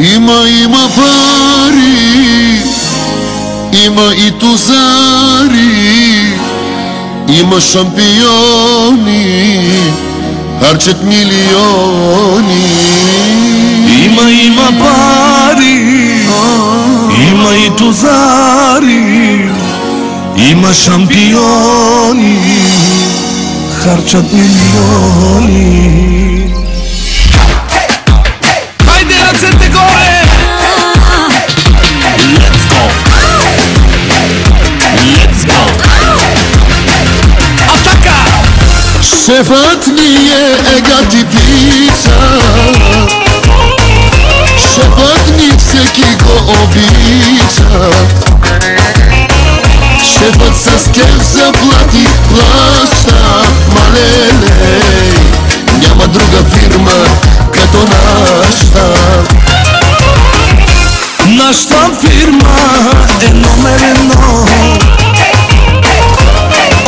Има пари, има и тузари, има шампиони, харчат милиони. Има пари, има и тузари, има шампиони, харчат милиони. Хайде ръцете горе! Let's go! Let's go! Атака! Шефът ни е гати пица, шефът ни всеки го обича. Шефът с кеф заплати плаща, малеле, няма друга фирма като нашата. Нашата фирма е номер едно,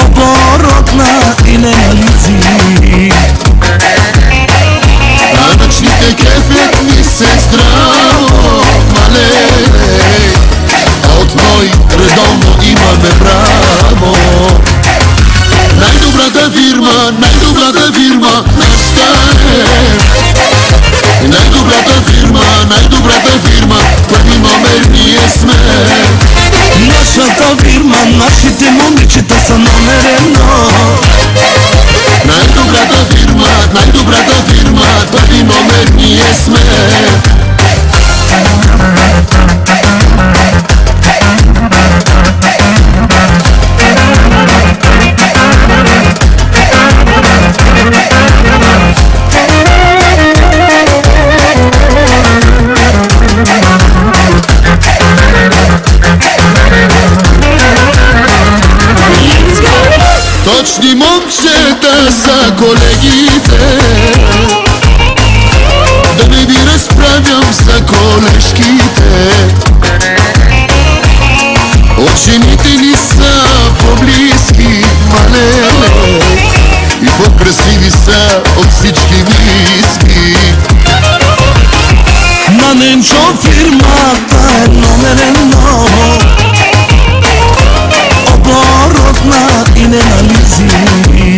оборотна и ненализи. Данъчните кефят ни се здраво, малеле, а от НОИ редовно имаме право. Най-добрата фирма, нашата е. Най-добрата фирма, първи номер ние сме. Нашата фирма, нашите момичета са номер едно. Най-добрата фирма, първи номер ние сме. Точни момчета са колегите, да не ви разправям за колежките. От жените ни са по-близки, малеле, и по-красиви са от всички виски. На Ненчо фирмата е номер едно, оборотна и ненализи.